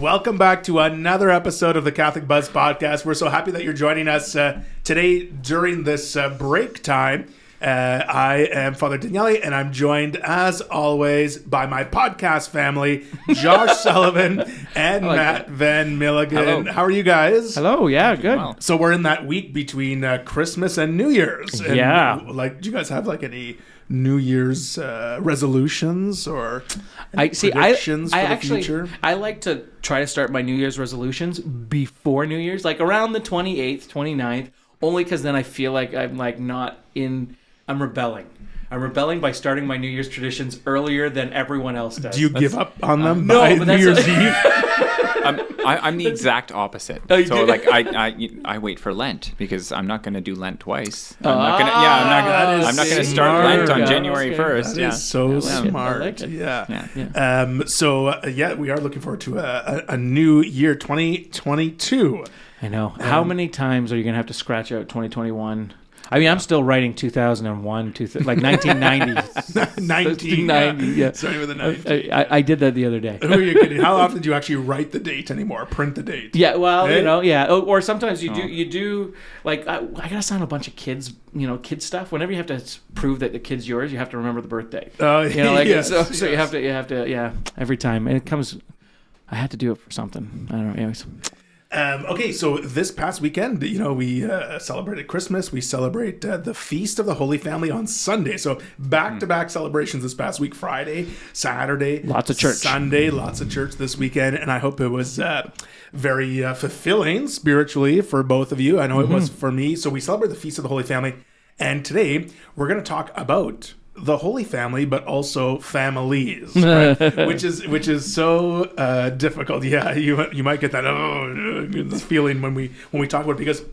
Welcome back to another episode of the Catholic Buzz Podcast. We're so happy that you're joining us today during this break time. I am Father Daniele, and I'm joined, as always, by my podcast family, Josh Sullivan and Matt Van Milligan. Hello. How are you guys? Hello, yeah, good. Well. So we're in that week between Christmas and New Year's. And, Yeah. do you guys have any New Year's resolutions or predictions for the future? I like to try to start my New Year's resolutions before New Year's, like around the 28th, 29th, only because then I feel like I'm rebelling. I'm rebelling by starting my New Year's traditions earlier than everyone else does. Do you give up on them no, by but New Year's Eve? I'm the exact opposite. Oh, you so do? I wait for Lent because I'm not going to do Lent twice. that I'm not going to start Lent on Yeah, January okay. 1st. That Yeah. is so I smart. like it. Yeah. We are looking forward to a new year, 2022. I know. How many times are you going to have to scratch out 2021? I mean, I'm still writing 2001, 1990. 1990. Yeah. Starting with a 19. I did that the other day. Who are you kidding? How often do you actually write the date anymore? Print the date? Yeah, well, Hey? yeah. Or sometimes you do like I gotta sign a bunch of kids stuff. Whenever you have to prove that the kid's yours, you have to remember the birthday. Yes, so yes. you have to every time, and it comes. I had to do it for something. I don't know. Anyways. Okay, so this past weekend, we celebrated Christmas. We celebrate the Feast of the Holy Family on Sunday. So back-to-back celebrations this past week, Friday, Saturday. Lots of church. Sunday, lots of church this weekend. And I hope it was very fulfilling spiritually for both of you. I know it was for me. So we celebrate the Feast of the Holy Family. And today, we're going to talk about the Holy Family, but also families, right? which is so difficult. Yeah, you might get that this feeling when we talk about it, because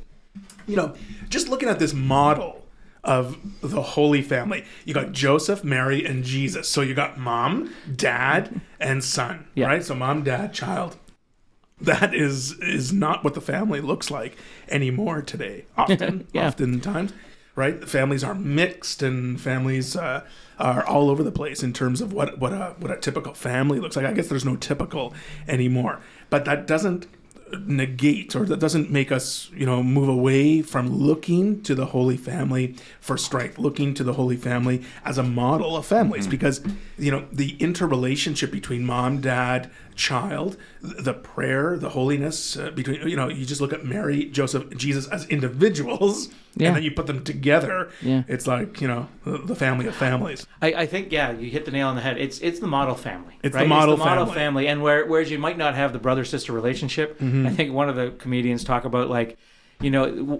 just looking at this model of the Holy Family, you got Joseph, Mary, and Jesus. So you got mom, dad, and son, right? So mom, dad, child. That is not what the family looks like anymore today. Oftentimes. Right, families are mixed, and families are all over the place in terms of what a typical family looks like. I guess there's no typical anymore, but that doesn't negate, or that doesn't make us move away from looking to the Holy Family for strength, looking to the Holy Family as a model of families, because the interrelationship between mom, dad, child, the prayer, the holiness between you just look at Mary, Joseph, Jesus as individuals, and then you put them together. It's like the family of families. I think you hit the nail on the head. It's the model family. It's right? the model family, and whereas you might not have the brother-sister relationship, I think one of the comedians talk about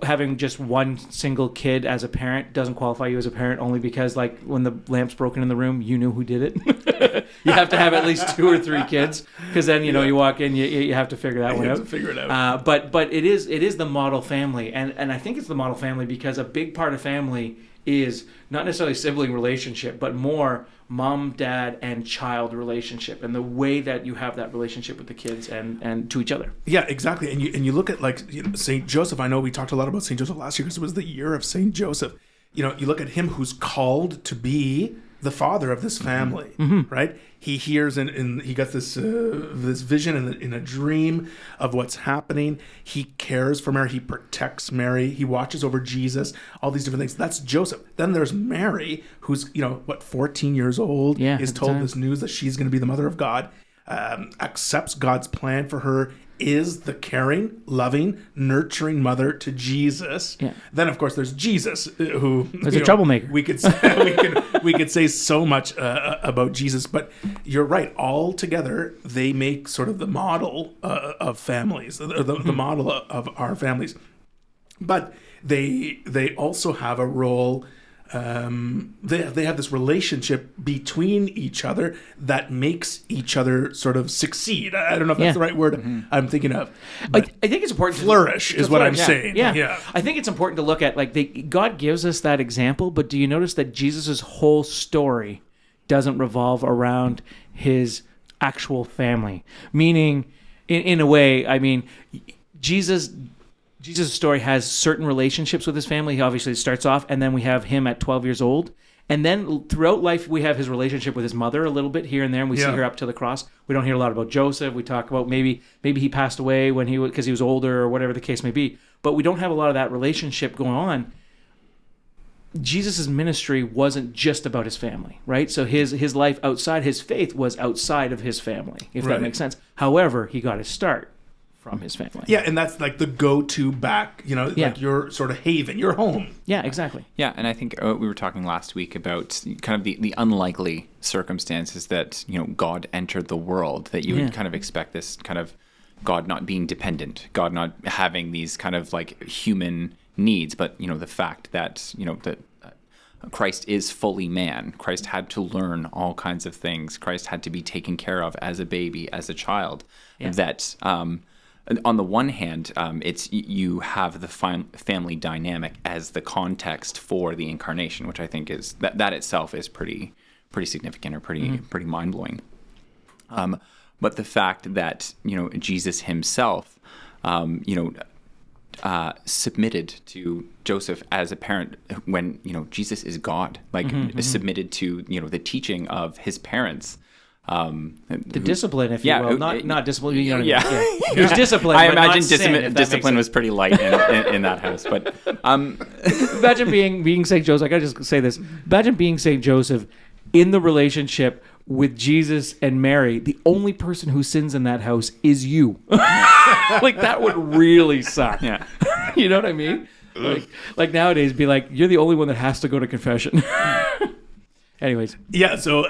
having just one single kid as a parent doesn't qualify you as a parent, only because when the lamp's broken in the room, you know who did it. You have to have at least 2 or 3 kids, because then you walk in, you have to figure that one out. To figure it out. But it is the model family, and I think it's the model family because a big part of family is not necessarily sibling relationship, but more mom, dad, and child relationship, and the way that you have that relationship with the kids and to each other. Yeah, exactly. And you look at Saint Joseph. I know we talked a lot about Saint Joseph last year because it was the year of Saint Joseph. You look at him who's called to be the father of this family, right? He hears and he got this vision in a dream of what's happening. He cares for Mary. He protects Mary. He watches over Jesus. All these different things. That's Joseph. Then there's Mary, who's 14 years old. Is told this news that she's going to be the mother of God. Accepts God's plan for her. Is the caring, loving, nurturing mother to Jesus. Then, of course, there's Jesus, who is a troublemaker. We could say so much about Jesus, but you're right. All together, they make sort of the model of families, the model of our families. But they also have a role. They have this relationship between each other that makes each other sort of succeed. I don't know if that's the right word I'm thinking of. I think it's important. Flourish is what I'm saying. Yeah. I think it's important to look at God gives us that example, but do you notice that Jesus' whole story doesn't revolve around his actual family? Meaning, in a way, I mean, Jesus' story has certain relationships with his family. He obviously starts off, and then we have him at 12 years old, And then throughout life, we have his relationship with his mother a little bit here and there, and we see her up to the cross. We don't hear a lot about Joseph. We talk about maybe he passed away when because he was older or whatever the case may be. But we don't have a lot of that relationship going on. Jesus' ministry wasn't just about his family, right? So his life outside his faith was outside of his family, if that makes sense. However, he got his start from his family. Yeah, and that's like the go-to back, like your sort of haven, your home. Yeah, exactly. Yeah, and I think we were talking last week about kind of the unlikely circumstances that, God entered the world, that you would kind of expect this kind of God not being dependent, God not having these kind of like human needs, but, the fact that, that Christ is fully man. Christ had to learn all kinds of things. Christ had to be taken care of as a baby, as a child, that... on the one hand, it's you have the family dynamic as the context for the incarnation, which I think is that itself is pretty significant or pretty mind blowing. But the fact that Jesus himself, submitted to Joseph as a parent when Jesus is God, submitted to the teaching of his parents. The discipline, if you will, not discipline. He was disciplined. I imagine discipline was pretty light in that house. But imagine being Saint Joseph. I gotta just say this. Imagine being Saint Joseph in the relationship with Jesus and Mary. The only person who sins in that house is you. Like that would really suck. Yeah, you know what I mean? Like nowadays, be like you're the only one that has to go to confession. Anyways. Yeah, so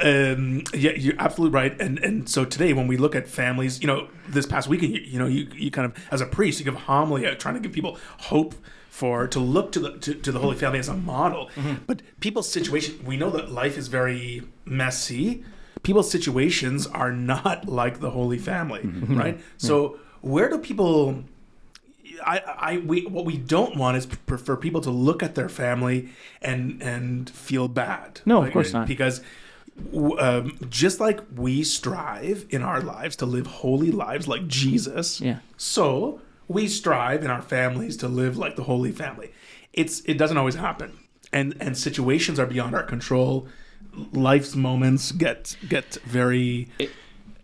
you're absolutely right. And so today when we look at families, this past weekend, you kind of, as a priest, you give a homily trying to give people hope to look to the Holy Family as a model. But people's situation, we know that life is very messy. People's situations are not like the Holy Family, right? So where do people... what we don't want is for people to look at their family and feel bad. No, of course not. Because just like we strive in our lives to live holy lives like Jesus, so we strive in our families to live like the Holy Family. It doesn't always happen, and situations are beyond our control. Life's moments get very.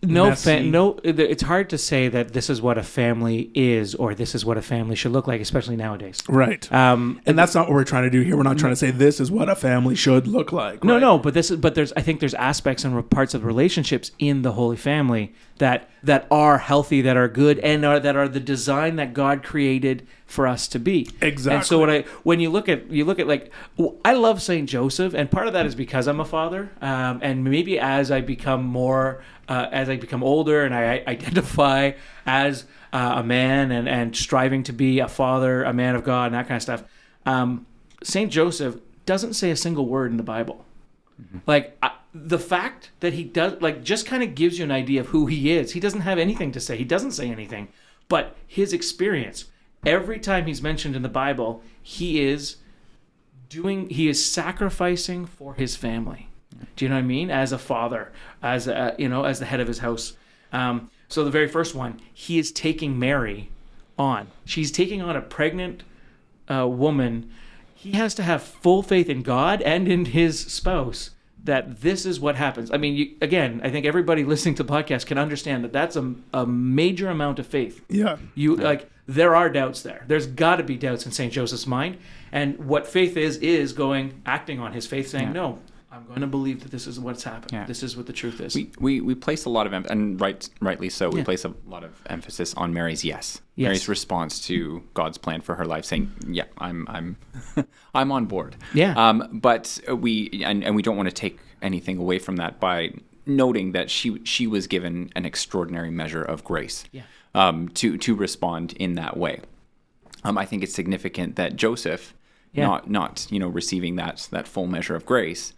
It's hard to say that this is what a family is or this is what a family should look like, especially nowadays. Right. And that's not what we're trying to do here. We're not trying to say this is what a family should look like. Right? No, but I think there's aspects and parts of relationships in the Holy Family that are healthy, that are good, and that are the design that God created for us to be. Exactly. And so when you look at like, I love Saint Joseph, and part of that is because I'm a father, and maybe as I become older and I identify as a man and striving to be a father, a man of God, and that kind of stuff. Saint Joseph doesn't say a single word in the Bible. The fact that he does, just kind of gives you an idea of who he is. He doesn't have anything to say. He doesn't say anything. But his experience, every time he's mentioned in the Bible, he is sacrificing for his family. Do you know what I mean? As a father, as the head of his house. So the very first one, he is taking Mary on. She's taking on a pregnant woman. He has to have full faith in God and in his spouse that this is what happens. I mean, I think everybody listening to the podcast can understand that that's a major amount of faith. Yeah. There are doubts there. There's got to be doubts in St. Joseph's mind. And what faith is acting on his faith, saying, no, I'm going to believe that this is what's happened. Yeah. This is what the truth is. We place a lot of and rightly so. We place a lot of emphasis on Mary's yes. Mary's response to God's plan for her life, saying, "Yeah, I'm I'm on board." Yeah. But we don't want to take anything away from that by noting that she was given an extraordinary measure of grace. Yeah. To respond in that way. I think it's significant that Joseph, not receiving that full measure of grace,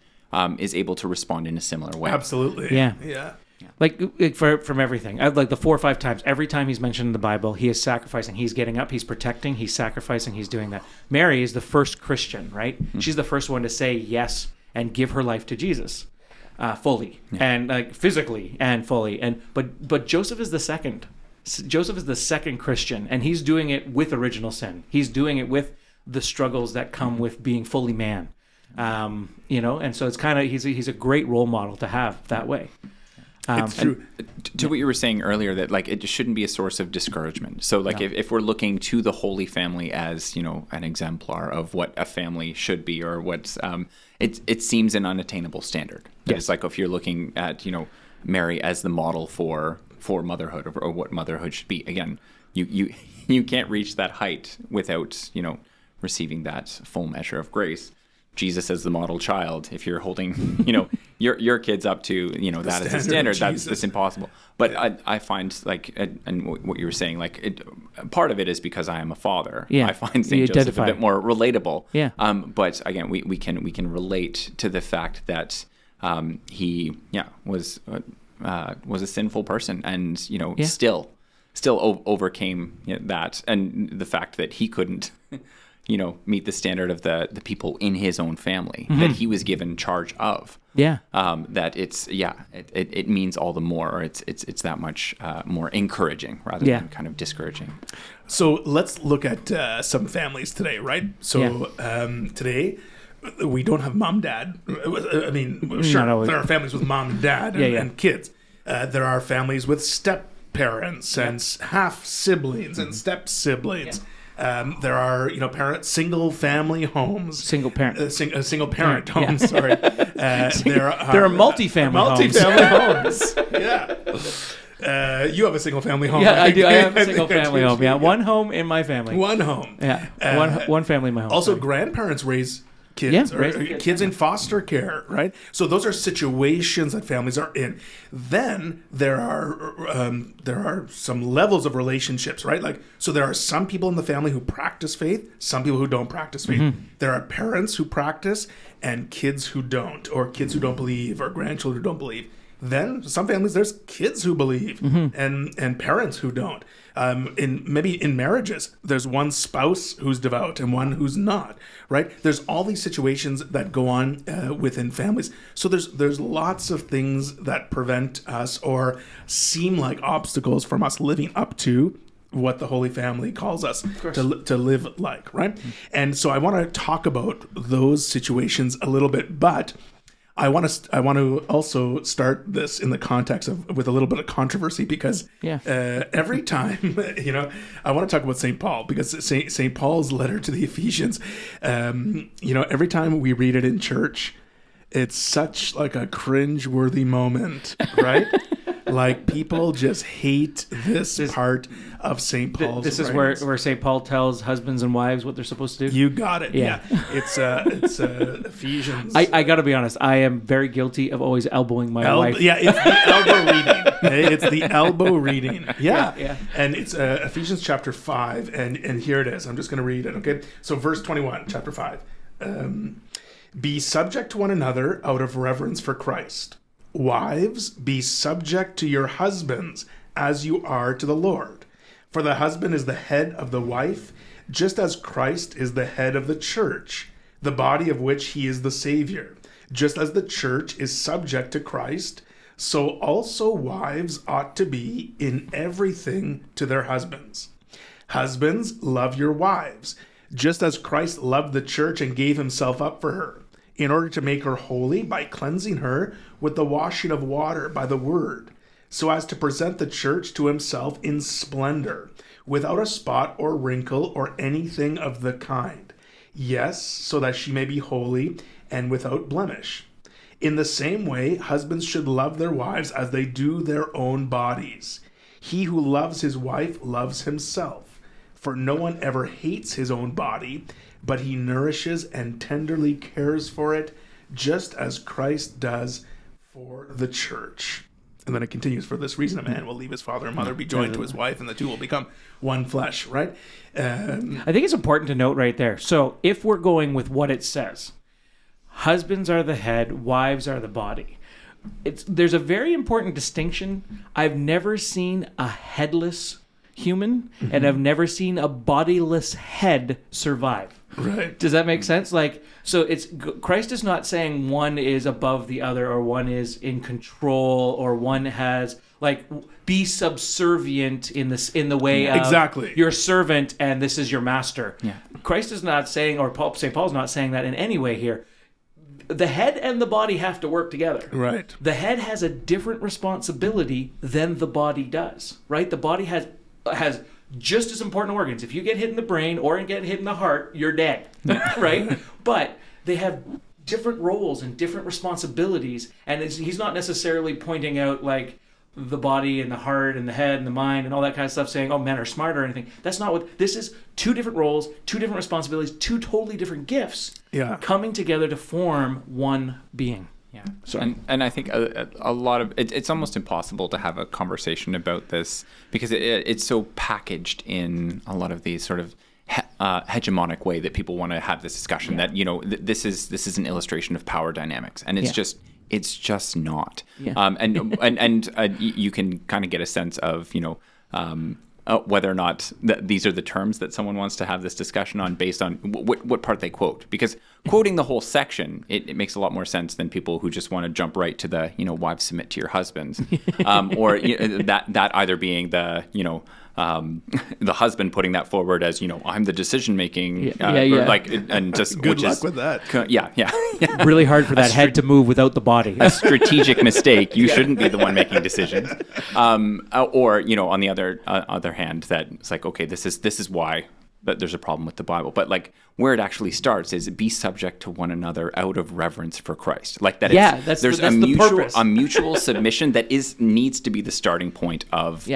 is able to respond in a similar way. Absolutely. Yeah. Like from everything. Like the 4 or 5 times, every time he's mentioned in the Bible, he is sacrificing. He's getting up, he's protecting, he's sacrificing, he's doing that. Mary is the first Christian, right? Mm-hmm. She's the first one to say yes and give her life to Jesus fully and physically and fully. But Joseph is the second. Joseph is the second Christian, and he's doing it with original sin. He's doing it with the struggles that come with being fully man. And so it's kind of he's a great role model to have that way. It's true. To what you were saying earlier, that like it just shouldn't be a source of discouragement. So like if we're looking to the Holy Family as an exemplar of what a family should be, or what's it seems an unattainable standard. Yes. It's like if you're looking at Mary as the model for motherhood, or what motherhood should be. Again, you can't reach that height without receiving that full measure of grace. Jesus as the model child, if you're holding your kids up to that as a standard, that's impossible. But I find and what you were saying, part of it is because I am a father. Yeah. I find Saint Joseph identify. a bit more relatable. Yeah. But again, we can relate to the fact that he was a sinful person, and still overcame that, and the fact that he couldn't meet the standard of the people in his own family that he was given charge of. Yeah. That it means all the more, or it's that much more encouraging rather than kind of discouraging. So let's look at some families today, right? So today we don't have mom, dad. I mean, sure, there are families with mom and dad and kids. There are families with step parents and half siblings and step siblings. There are, single family homes. Single parent. Single parent homes, sorry. There are multi-family homes. Yeah. You have a single family home. Yeah, right? I do. I have a single family home. Yeah, one home in my family. One home. Yeah, one family in my home. Also, grandparents raise kids, kids in foster care, right? So those are situations that families are in. Then there are some levels of relationships, right? So there are some people in the family who practice faith, some people who don't practice faith. There are parents who practice and kids who don't, or kids who don't believe, or grandchildren who don't believe. Then some families, there's kids who believe and parents who don't. In marriages, there's one spouse who's devout and one who's not, right? There's all these situations that go on within families. So there's lots of things that prevent us or seem like obstacles from us living up to what the Holy Family calls us to live like, right? And so I want to talk about those situations a little bit, but I want to also start this in the context with a little bit of controversy, because every time I want to talk about St. Paul, because St. Paul's letter to the Ephesians, every time we read it in church, it's such like a cringe-worthy moment, right? Like people just hate this part of St. Paul's. This is where St. Paul tells husbands and wives what they're supposed to do. You got it. Yeah. It's Ephesians. I got to be honest. I am very guilty of always elbowing my wife. Yeah, it's the elbow reading. Okay? It's the elbow reading. Yeah. And it's Ephesians chapter 5, and here it is. I'm just going to read it. Okay. So verse 21, chapter 5. Be subject to one another out of reverence for Christ. Wives, be subject to your husbands as you are to the Lord. For the husband is the head of the wife, just as Christ is the head of the church, the body of which he is the Savior. Just as the church is subject to Christ, so also wives ought to be in everything to their husbands. Husbands, love your wives, just as Christ loved the church and gave himself up for her, in order to make her holy by cleansing her with the washing of water by the word, so as to present the church to himself in splendor, without a spot or wrinkle or anything of the kind. Yes, so that she may be holy and without blemish. In the same way, husbands should love their wives as they do their own bodies. He who loves his wife loves himself, for no one ever hates his own body, but he nourishes and tenderly cares for it, just as Christ does for the church. And then it continues, for this reason a man will leave his father and mother, be joined to his wife, and the two will become one flesh, right? I think it's important to note right there. So if we're going with what it says, husbands are the head, wives are the body. There's a very important distinction. I've never seen a headless human, and I've never seen a bodiless head survive. Right. Does that make sense? So Christ is not saying one is above the other, or one is in control, or one has be subservient in the way of exactly your servant and this is your master. Yeah. Christ is not saying, or St. Paul's not saying that in any way here. the head and the body have to work together. Right. The head has a different responsibility than the body does, right? The body has just as important organs. If you get hit in the brain or get hit in the heart, you're dead, right? But they have different roles and different responsibilities, and he's not necessarily pointing out like the body and the heart and the head and the mind and all that kind of stuff, saying, oh, men are smart or anything. That's not what this is. 2 different roles, 2 different responsibilities, 2 totally different gifts coming together to form one being. Yeah. And I think a lot of it's almost impossible to have a conversation about this because it's so packaged in a lot of these sort of hegemonic way that people want to have this discussion that, you know, this is an illustration of power dynamics, and it's just not. And you can kind of get a sense of, you know, whether or not these are the terms that someone wants to have this discussion on based on what part they quote. Because quoting the whole section, it makes a lot more sense than people who just want to jump right to the, you know, wives submit to your husbands, or you know, that either being the, you know, the husband putting that forward as, you know, I'm the decision making, like, and just good luck with that. Really hard for that head to move without the body. A strategic mistake. You shouldn't be the one making decisions. Or, you know, on the other hand, that it's like, okay, this is why that there's a problem with the Bible. But like where it actually starts is be subject to one another out of reverence for Christ. Like that. There's a mutual submission that needs to be the starting point of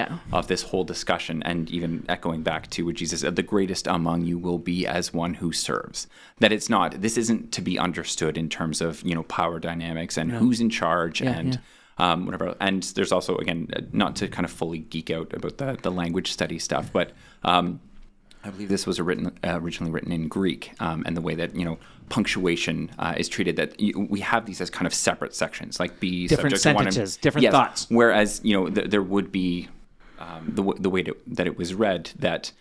this whole discussion. And even echoing back to what Jesus said, the greatest among you will be as one who serves. That this isn't to be understood in terms of, you know, power dynamics and who's in charge and whatever. And there's also, again, not to kind of fully geek out about the language study stuff, but I believe this was originally written in Greek, and the way that, you know, punctuation is treated, that we have these as kind of separate sections, like be different sentences, different thoughts. Whereas, you know, there would be the way that it was read, that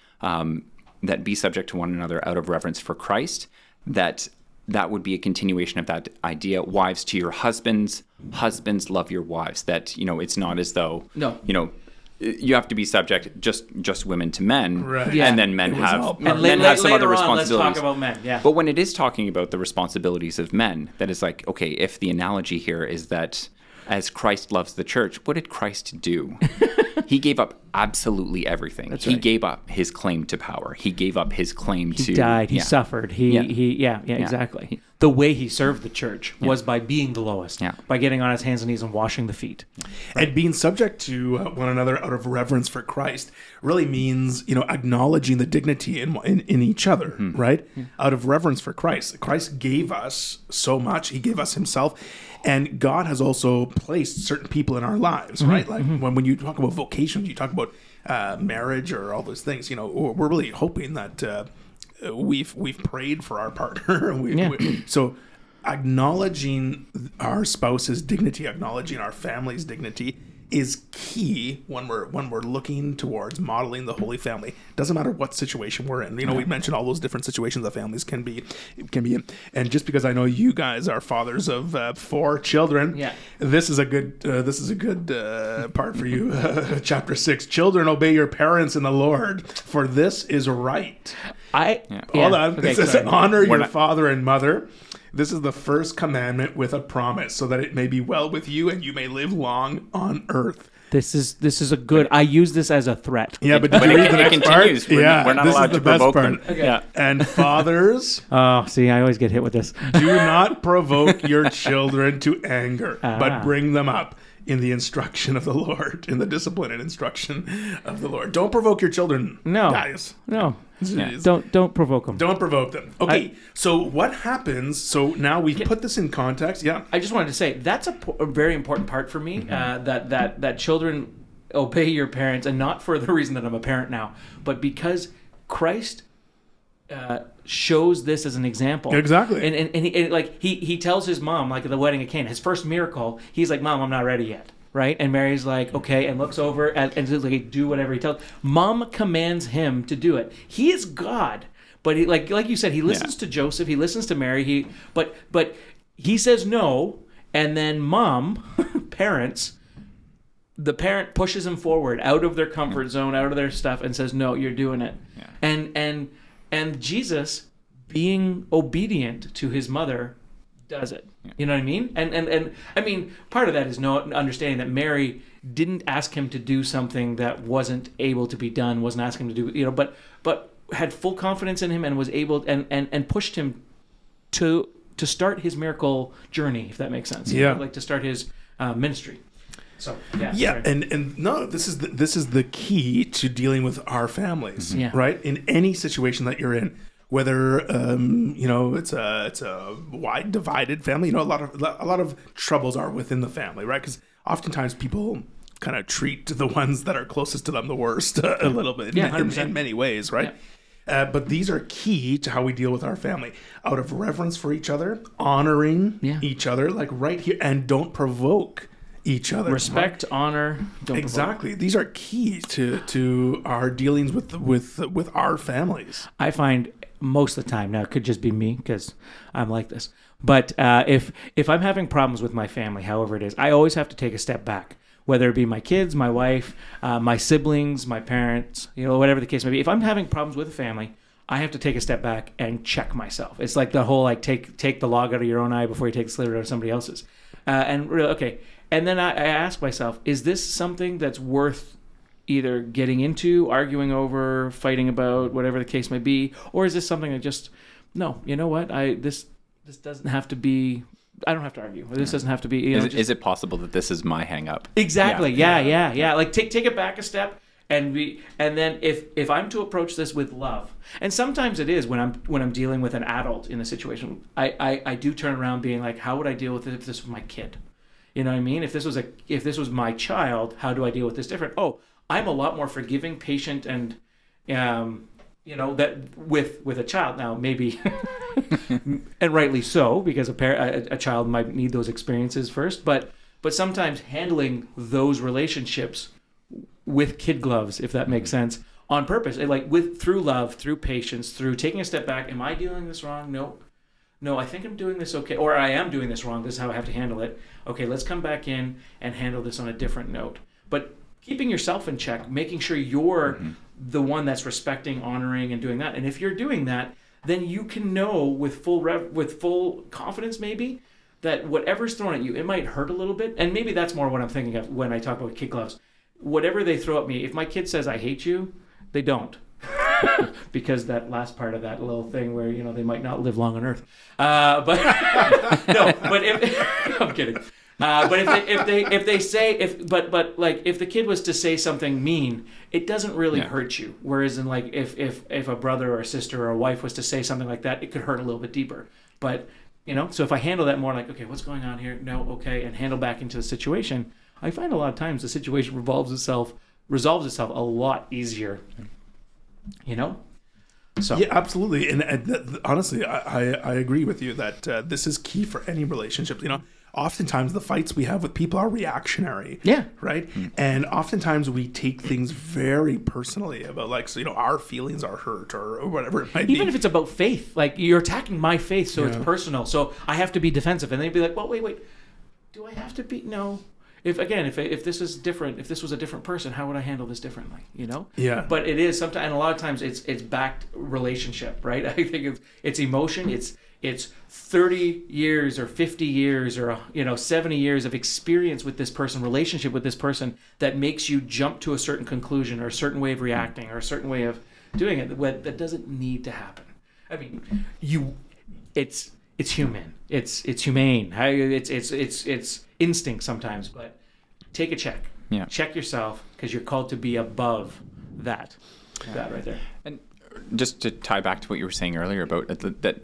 be subject to one another out of reverence for Christ, that would be a continuation of that idea. Wives to your husbands, husbands love your wives. That, you know, it's not as though you know, you have to be subject just women to men, right? And then men have some other responsibilities. Let's talk about men. Yeah. But when it is talking about the responsibilities of men, that is like, okay, if the analogy here is that as Christ loves the church, what did Christ do? He gave up absolutely everything. That's right. He gave up his claim to power. He gave up his claim to... He died. He suffered. Exactly. The way he served the church was by being the lowest, by getting on his hands and knees and washing the feet. Right. And being subject to one another out of reverence for Christ really means, you know, acknowledging the dignity in each other, right? Yeah. Out of reverence for Christ. Christ gave us so much. He gave us himself. And God has also placed certain people in our lives, right? Like when you talk about vocations, you talk about marriage or all those things, you know, we're really hoping that we've prayed for our partner. So acknowledging our spouse's dignity, acknowledging our family's dignity is key when we're looking towards modeling the Holy Family. Doesn't matter what situation we're in. You know, we mentioned all those different situations that families can be in. And just because I know you guys are fathers of 4 children, this is a good part for you. Chapter 6: Children, obey your parents in the Lord, for this is right. Hold on. Okay, it says, honor your father and mother. This is the first commandment with a promise, so that it may be well with you and you may live long on earth. This is a good. I use this as a threat. Yeah, but it continues. We're not allowed to provoke them. Okay. Yeah. And fathers. Oh, see, I always get hit with this. Do not provoke your children to anger, but bring them up in the instruction of the Lord, in the discipline and instruction of the Lord. Don't provoke your children, guys. No. Don't provoke them. Don't provoke them. Okay, so what happens? So now we've put this in context. Yeah. I just wanted to say that's a very important part for me, that children obey your parents, and not for the reason that I'm a parent now, but because Christ shows this as an example. Exactly. And like he tells his mom, like at the wedding of Cana, his first miracle, he's like, Mom, I'm not ready yet. Right? And Mary's like, okay, and looks over and says, like, do whatever he tells. Mom commands him to do it. He is God. But he, like you said, he listens to Joseph, he listens to Mary, but he says no, and then mom, the parent pushes him forward out of their comfort zone, out of their stuff, and says, no, you're doing it. Yeah. And Jesus, being obedient to his mother, does it. You know what I mean? And I mean, part of that is understanding that Mary didn't ask him to do something that wasn't able to be done, wasn't asking him to do, but had full confidence in him and was able and pushed him to start his miracle journey, if that makes sense. Like to start his ministry. So and no, this is the key to dealing with our families, right? In any situation that you're in, whether it's a wide divided family, a lot of troubles are within the family, right? Because oftentimes people kind of treat the ones that are closest to them the worst a little bit in many ways, right? But these are key to how we deal with our family, out of reverence for each other, honoring each other, like right here, and don't provoke each other. Respect, honor, don't exactly. Provoke. These are key to our dealings with our families. I find most of the time, now it could just be me because I'm like this, but if I'm having problems with my family, however it is, I always have to take a step back. Whether it be my kids, my wife, my siblings, my parents, whatever the case may be. If I'm having problems with a family, I have to take a step back and check myself. It's like the whole take the log out of your own eye before you take the sliver out of somebody else's. And really, okay. And then I ask myself, is this something that's worth either getting into, arguing over, fighting about, whatever the case may be, or is this something that just, no, you know what? This doesn't have to be. I don't have to argue. This doesn't have to be. Is it possible that this is my hang up? Exactly. Yeah. Like take it back a step, and then if I'm to approach this with love, and sometimes it is when I'm dealing with an adult in a situation, I do turn around being like, how would I deal with it if this was my kid? You know what I mean? If this was my child, how do I deal with this different? Oh, I'm a lot more forgiving, patient, and that with a child now, maybe, and rightly so, because a child might need those experiences first. But sometimes handling those relationships with kid gloves, if that makes sense, on purpose, through love, through patience, through taking a step back. Am I doing this wrong? No, I think I'm doing this okay, or I am doing this wrong. This is how I have to handle it. Okay, let's come back in and handle this on a different note. But keeping yourself in check, making sure you're the one that's respecting, honoring, and doing that. And if you're doing that, then you can know with full confidence, maybe, that whatever's thrown at you, it might hurt a little bit. And maybe that's more what I'm thinking of when I talk about kid gloves. Whatever they throw at me, if my kid says I hate you, they don't. Because that last part of that little thing where they might not live long on Earth. But if I'm kidding. But if the kid was to say something mean, it doesn't really hurt you. Whereas in if a brother or a sister or a wife was to say something like that, it could hurt a little bit deeper. But so if I handle that more like, okay, what's going on here? No, okay, and handle back into the situation, I find a lot of times the situation resolves itself a lot easier. So yeah, absolutely, and honestly, I agree with you that this is key for any relationship. Oftentimes the fights we have with people are reactionary. Yeah. Right? And oftentimes we take things very personally about our feelings are hurt or whatever it might be. Even if it's about faith, like you're attacking my faith, so it's personal. So I have to be defensive. And they'd be like, well, wait. Do I have to be? No. If this is different, if this was a different person, how would I handle this differently? Yeah. But it is sometimes, and a lot of times it's backed relationship, right? I think it's emotion. It's 30 years or 50 years or 70 years of experience with this person, relationship with this person that makes you jump to a certain conclusion or a certain way of reacting or a certain way of doing it that doesn't need to happen. I mean, it's human. It's humane. It's instinct sometimes, but take a check. Yeah. Check yourself, because you're called to be above that. That right there. And just to tie back to what you were saying earlier about that,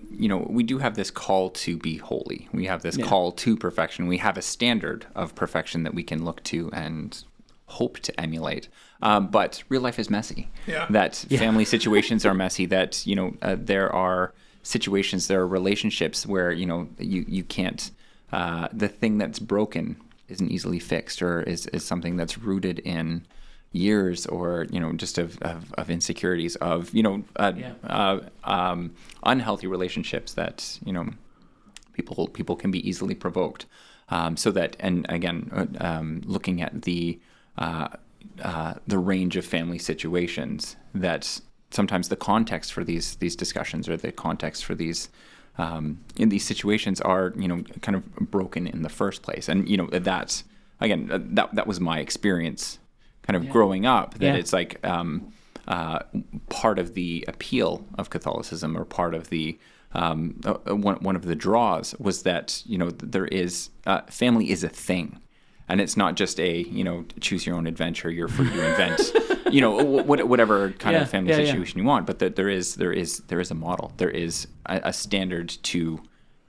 we do have this call to be holy. We have this call to perfection. We have a standard of perfection that we can look to and hope to emulate. But real life is messy. Yeah. That family situations are messy. That there are situations, there are relationships where you can't. The thing that's broken isn't easily fixed, or is something that's rooted in years, or just of insecurities, of unhealthy relationships that people can be easily provoked. So that, and again, looking at the range of family situations, that sometimes the context for these discussions, or the context for these in these situations are, kind of broken in the first place. And, that's, again, that was my experience kind of growing up, that it's like part of the appeal of Catholicism, or part of the one of the draws, was that, there is family is a thing. And it's not just a, choose your own adventure, you're free to invent, whatever kind of family situation you want. But that there is a model. There is a standard to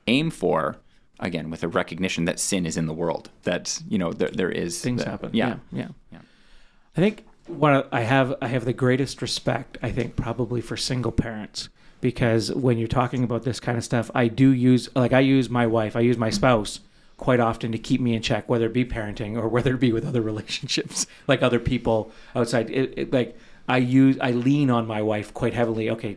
aim for, again, with a recognition that sin is in the world, that, there is... Things happen. Yeah. I think I have the greatest respect, I think, probably for single parents, because when you're talking about this kind of stuff, I use my wife, I use my spouse quite often to keep me in check, whether it be parenting or whether it be with other relationships, like other people outside. I lean on my wife quite heavily. Okay,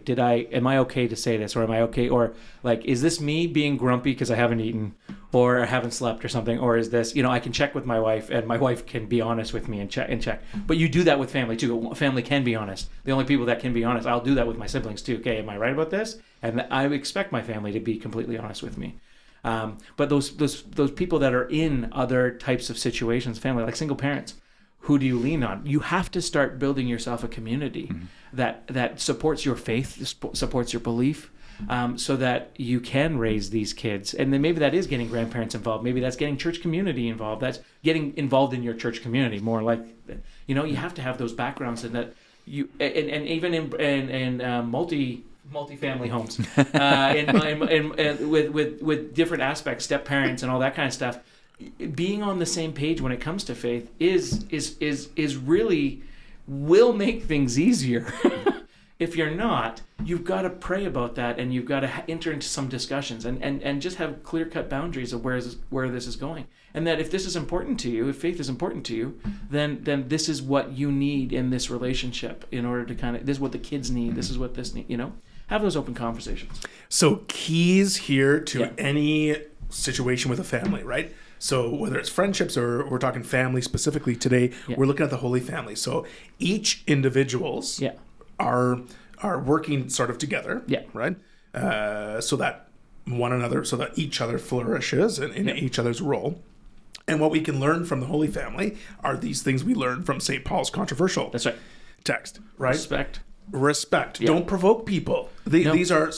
am I okay to say this, or am I okay, or like, is this me being grumpy because I haven't eaten or I haven't slept or something, or is this, I can check with my wife, and my wife can be honest with me and check. But you do that with family too. Family can be honest. The only people that can be honest, I'll do that with my siblings too. Okay, am I right about this? And I expect my family to be completely honest with me. But those people that are in other types of situations, family, like single parents, who do you lean on? You have to start building yourself a community that supports your faith, supports your belief, so that you can raise these kids. And then maybe that is getting grandparents involved. Maybe that's getting church community involved. That's getting involved in your church community more. Like, you have to have those backgrounds, and that you and even in multi-family homes, with different aspects, step parents and all that kind of stuff. Being on the same page when it comes to faith is really will make things easier. If you're not, you've got to pray about that, and you've got to enter into some discussions and just have clear-cut boundaries of where this is going. And that if this is important to you, if faith is important to you, then this is what you need in this relationship in order to this is what the kids need. This is what this need. Have those open conversations. So keys here to any situation with a family, right? So whether it's friendships or we're talking family specifically today, we're looking at the Holy Family. So each individuals are working sort of together, right? So that each other flourishes in each other's role. And what we can learn from the Holy Family are these things we learned from St. Paul's controversial text, right? Respect. Don't provoke people. These are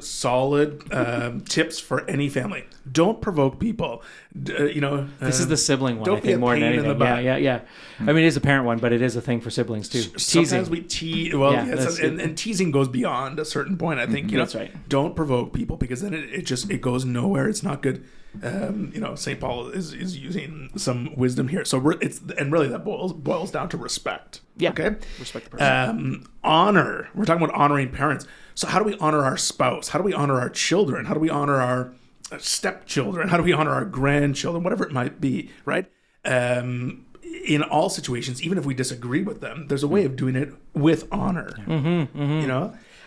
solid tips for any family. Don't provoke people. This is the sibling one. I think more than anything. Yeah. I mean, it is a parent one, but it is a thing for siblings too. Sometimes we tease. Well, and teasing goes beyond a certain point. I think that's right. Don't provoke people, because then it goes nowhere. It's not good. St. Paul is using some wisdom here. So really that boils down to respect. Yeah. Okay. Respect the person. Honor. We're talking about honoring parents. So how do we honor our spouse? How do we honor our children? How do we honor our stepchildren? How do we honor our grandchildren? Whatever it might be, right? In all situations, even if we disagree with them, there's a way of doing it with honor.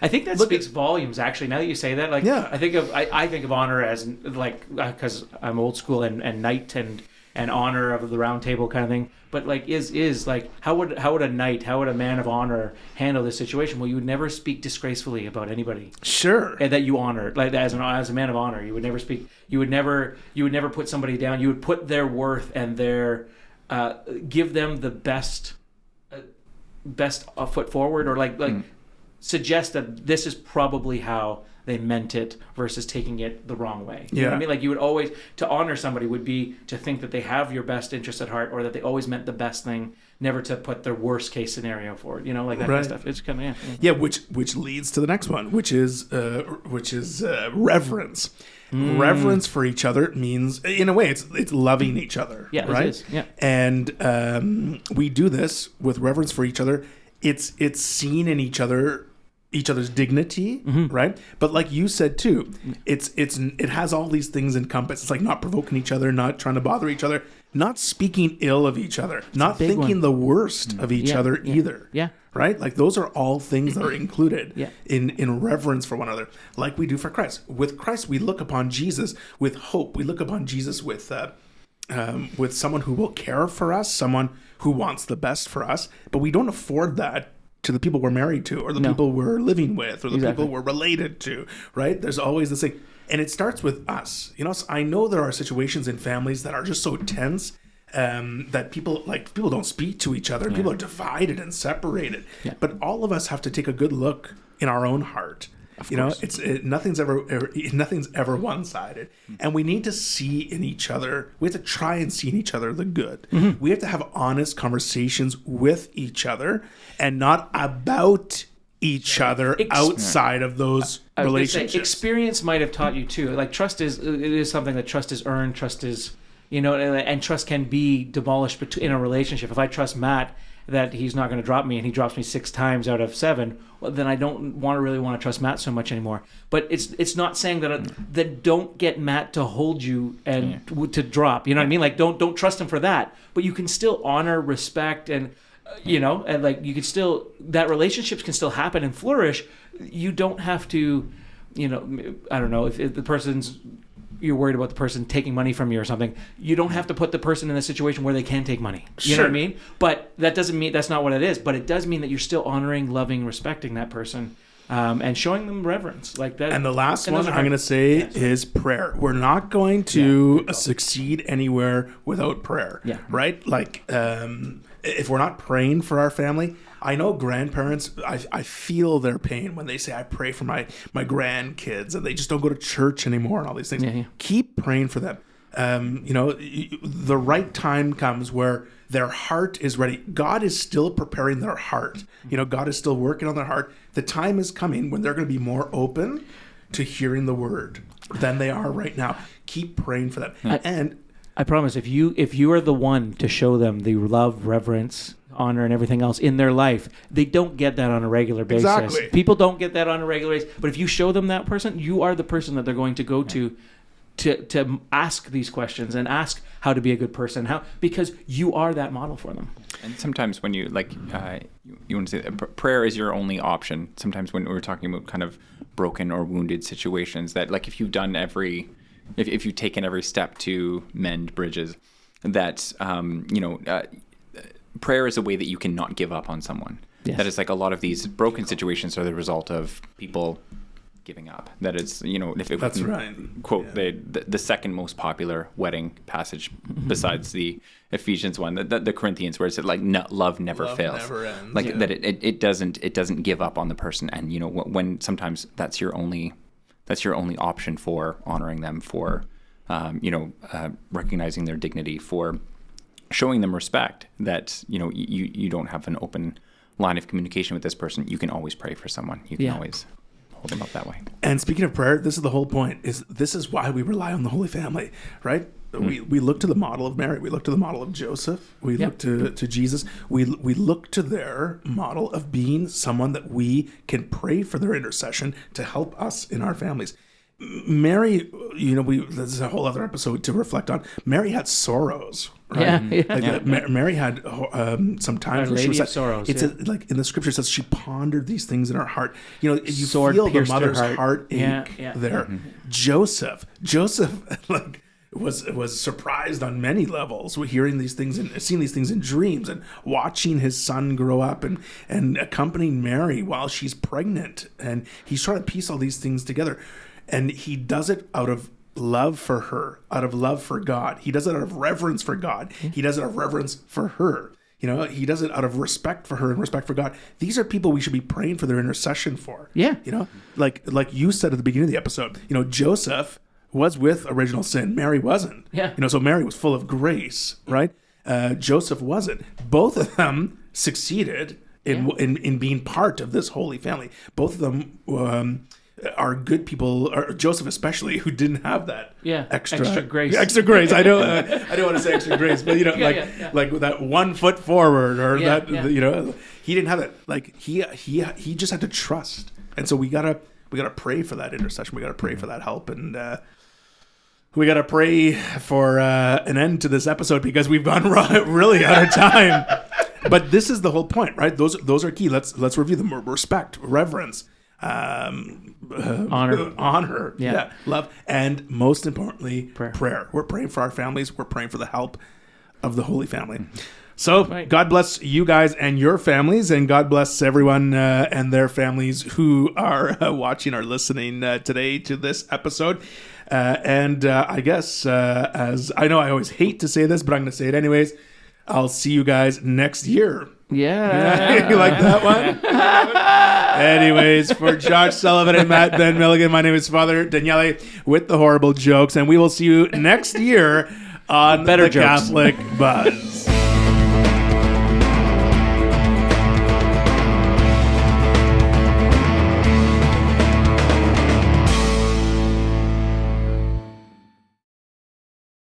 I think that speaks volumes. Actually, now that you say that, I think of honor as because I'm old school and knight and honor of the round table kind of thing. But how would a knight, how would a man of honor handle this situation? Well, you would never speak disgracefully about anybody. Sure. And that you honor, as a man of honor, you would never speak. You would never put somebody down. You would put their worth and their give them the best foot forward, or suggest that this is probably how they meant it versus taking it the wrong way. You know what I mean? You would always, to honor somebody would be to think that they have your best interest at heart, or that they always meant the best thing, never to put their worst case scenario forward, that kind of stuff. It's kind of, which leads to the next one, which is reverence. Reverence for each other means, in a way, it's loving each other. Yeah, right? It is. Yeah. And we do this with reverence for each other. It's seen in each other's dignity, right? But like you said too, it has all these things encompassed. It's like not provoking each other, not trying to bother each other, not speaking ill of each other, not thinking the worst of each other either. Yeah. Right? Those are all things that are included in reverence for one another, like we do for Christ. With Christ, we look upon Jesus with hope. We look upon Jesus with someone who will care for us, someone who wants the best for us, but we don't afford that to the people we're married to, or the people we're living with, or the people we're related to, right? There's always this thing. And it starts with us. You know, so I know there are situations in families that are just so tense that people don't speak to each other. People are divided and separated. Yeah. But all of us have to take a good look in our own heart. You know, nothing's ever one-sided, and we need to see in each other. We have to try and see in each other the good. Mm-hmm. We have to have honest conversations with each other, and not about each other outside of those relationships. Say, experience might have taught you too. Like trust is something that trust is earned. Trust is, you know, and trust can be demolished in a relationship. If I trust Matt that he's not going to drop me, and he drops me 6 times out of 7, well, then I don't really want to trust Matt so much anymore. But it's not saying that don't get Matt to hold you and to drop. You know what I mean? Like don't trust him for that. But you can still honor, respect, and you know, and like you can still, that relationships can still happen and flourish. You don't have to, you know, I don't know if the person's, you're worried about the person taking money from you or something, you don't have to put the person in a situation where they can take money. You know what I mean? But that doesn't mean, that's not what it is. But it does mean that you're still honoring, loving, respecting that person, and showing them reverence like that. And the last one I'm going to say is prayer. We're not going to succeed anywhere without prayer. Yeah. Right? Like, if we're not praying for our family, I know grandparents, I feel their pain when they say, I pray for my grandkids, and they just don't go to church anymore and all these things. Yeah, yeah. Keep praying for them. You know, the right time comes where their heart is ready. God is still preparing their heart. You know, God is still working on their heart. The time is coming when they're going to be more open to hearing the word than they are right now. Keep praying for them. And I promise, if you are the one to show them the love, reverence, honor, and everything else in their life, they don't get that on a regular basis. Exactly. People don't get that on a regular basis. But if you show them that person, you are the person that they're going to go to ask these questions and ask how to be a good person, because you are that model for them. And sometimes when you you want to say that prayer is your only option. Sometimes when we're talking about kind of broken or wounded situations, that like if you've done if you've taken every step to mend bridges, that prayer is a way that you can not give up on someone. Yes. That is like a lot of these broken situations are the result of people giving up. That it's, you know, if it that's right. Quote the second most popular wedding passage besides the Ephesians one, the Corinthians, where it said like love never fails. Never ends. Like that it doesn't give up on the person, and you know when sometimes that's your only option for honoring them, for recognizing their dignity, for showing them respect, that you know you don't have an open line of communication with this person. You can always pray for someone. You can always hold them up that way. And speaking of prayer, this is the whole point. This is why we rely on the Holy Family, right? We look to the model of Mary. We look to the model of Joseph. We look to Jesus. We look to their model of being someone that we can pray for their intercession to help us in our families. Mary, you know, this is a whole other episode to reflect on. Mary had sorrows, right? Mary had some times where she was sorrows. It's like in the scripture it says she pondered these things in her heart. You know, you feel the mother's heartache there. Mm-hmm. Joseph, like was surprised on many levels with hearing these things and seeing these things in dreams, and watching his son grow up and accompanying Mary while she's pregnant, and he's trying to piece all these things together. And he does it out of love for her, out of love for God. He does it out of reverence for God. He does it out of reverence for her. You know, he does it out of respect for her and respect for God. These are people we should be praying for their intercession for. Yeah. You know, like you said at the beginning of the episode, you know, Joseph was with original sin. Mary wasn't. Yeah. You know, so Mary was full of grace, right? Joseph wasn't. Both of them succeeded in being part of this holy family. Both of them are good people, or Joseph especially, who didn't have that extra grace. Extra grace. I don't want to say extra grace, but you know, like that 1 foot forward, or you know, he didn't have that. Like he just had to trust, and so we gotta pray for that intercession. We gotta pray for that help, and we gotta pray for an end to this episode because we've gone really out of time. But this is the whole point, right? Those are key. Let's review them. Respect, reverence. Honor, love, and most importantly, prayer. We're praying for our families. We're praying for the help of the Holy Family. So Right. God bless you guys and your families, and God bless everyone and their families who are watching or listening today to this episode. And I guess, as I know I always hate to say this, but I'm going to say it anyways, I'll see you guys next year. Yeah. You like that one? Anyways, for Josh Sullivan and Matt Ben Milligan, my name is Father Daniele with the horrible jokes, and we will see you next year on Better the jokes. Catholic Buzz.